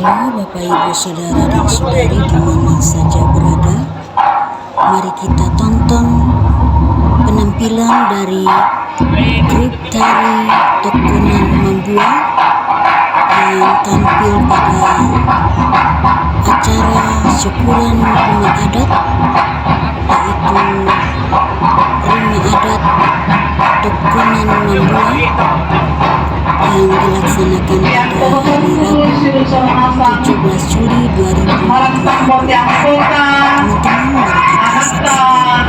Halo Bapak Ibu Saudara dan Saudari dimana saja berada, mari kita tonton penampilan dari grup tari Tokonan Mambua yang tampil pada acara syukuran rumah adat, yaitu rumah adat Tokonan Mambua yang dilaksanakan pada hari Rabu 17 Juli 2020. Teman-teman, mari kita saksikan.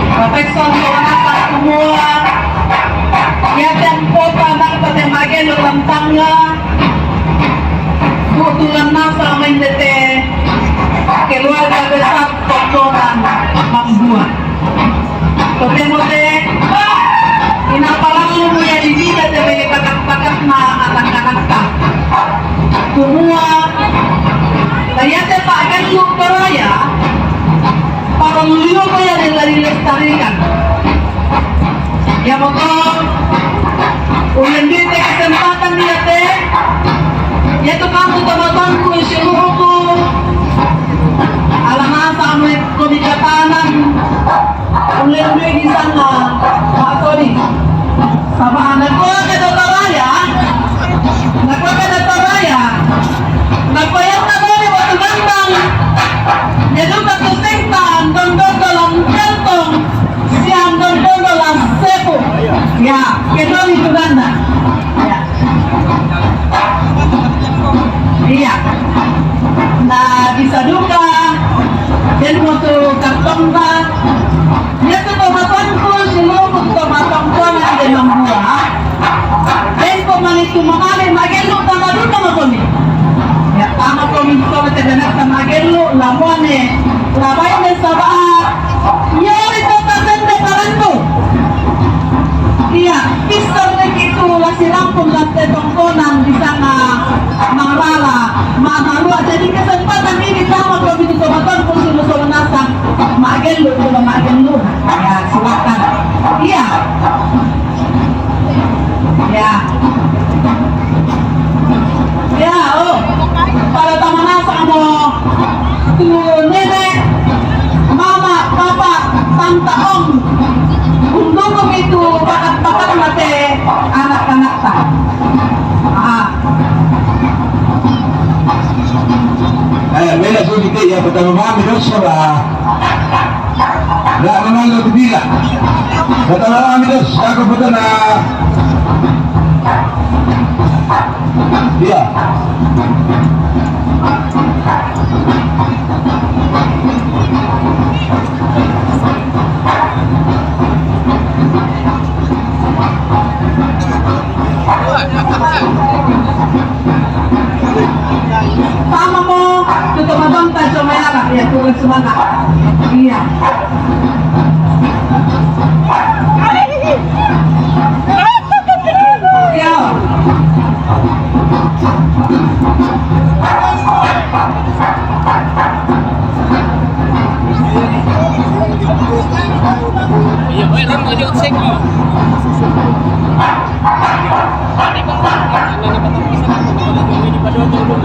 Profesor Soekarno semua ya tempo pada Magelo tentangnya kebetulan nasa mendete keluarga besar Tokonan Mambua. Totemote inapalang mo ya di vida de kakak-kakak na anak-anak ka. Semua kaya te pakai lukaraya para mulio ko ya dilestarikan. Ya motor ulan dito kesempatan dia te yaitu kamu teman-temanku seluruhku alamasa ame komikatanan ulan dito di sana Pak Tony sama anak ko ke Dotaraya nagko ke Dotaraya nagpayat na ko ni Batu Gantang yaitu katusengtan dondon dalam kantong siang dondon dalam sepu ya kita itu ganda ya iya nah bisa duka dan waktu kartong ka ya tu tomatanku seluruh tomatanku na di Mambua dan pemanitu mamali magelo tama duka makoni ya tama kami ko teganak ta magelo lamone labay na sabaa yari to tatende paranto iya kisar na itu lasirampun lante tongkonan di sana mangrala mamarua jadi kesempatan ini sama kami di tomatanku seluruh nasang magelo juga magelo ya silakan iya ya ya oh para tamanasa mo tu nenek mama papa tante om undong itu bakat-bakat mate anak-anak ta Mela sulit ya pertama mami dosa lah. Dah memang lebih bila. Pertama mami dosa aku betul na. Dia. sama mo tutup abang tajo mayara ya turun semangat iya iya iya, meron mo yung sing mo. Ano ba ini pada waktu dulu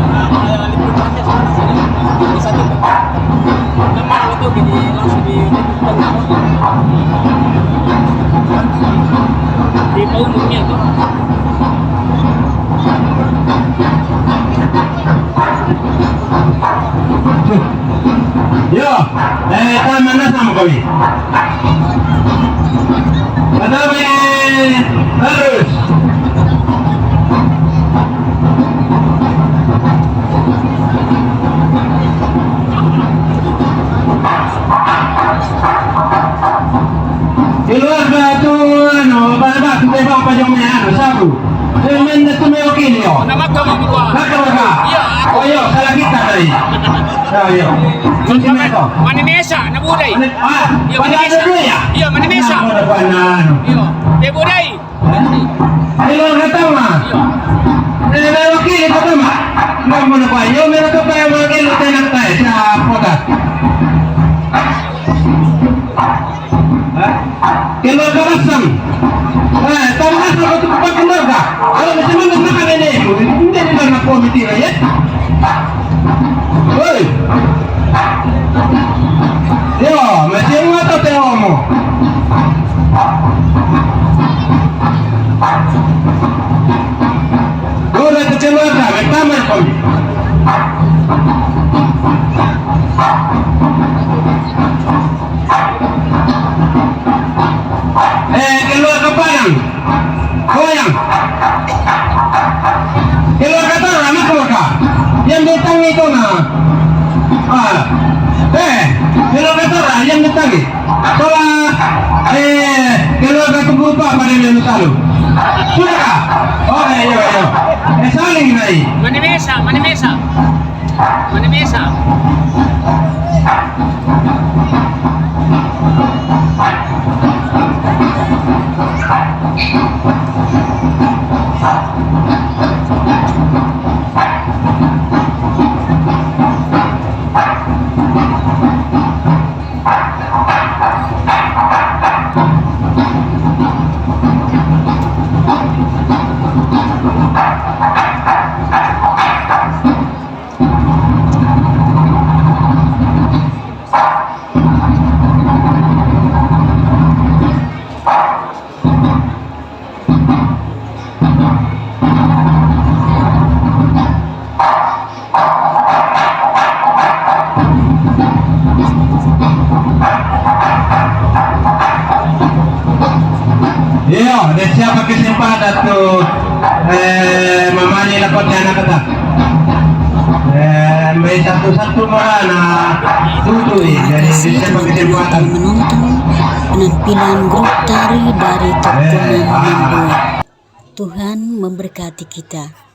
libur panjang sana bisa tuh nama itu gini langsung di umumnya tuh Yo, taman na sama kami. Kami harus. Keluarga tu, pada kita apa jom ni satu. Dengan tu mungkin yo. nama kamu buat Nak berapa? iya Oh yo, salah kita tadi. Yo. Sini tu. Manimesa na budai Ah, iya pada ada dua ya? iya Manimesa Pada panan. iya te budai Ayo kata mah. Ini wakil kata mah. Nggak mau apa? Yo meron tu kaya wakil tenang tayo sa poda. Keluarga Rasam. Tahu nasa ako tu keluarga. Kalau macam mana nak ada ni? Hindi nila Woi. Yo, masih mau atau teomo? Udah kecelakaan, pertama kau. Keluar ke padang, goyang. Keluar ke tanah, anak keluar ke. Yang datang itu nah. Keluar ke tanah, yang datang. Soalnya, keluar ke tubuh apa pada yang lalu. Sudah kah? Oh, ayo. Saling naik. Mana mesa? Mana mesa? Mana mesa? Iya, ada siapa kesempatan tuh memani lakotnya anak kata. May satu-satu mana tutui jadi siapa kesempatan. Menonton penampilan grup tari dari Tokonan Mamboa. Tuhan memberkati kita.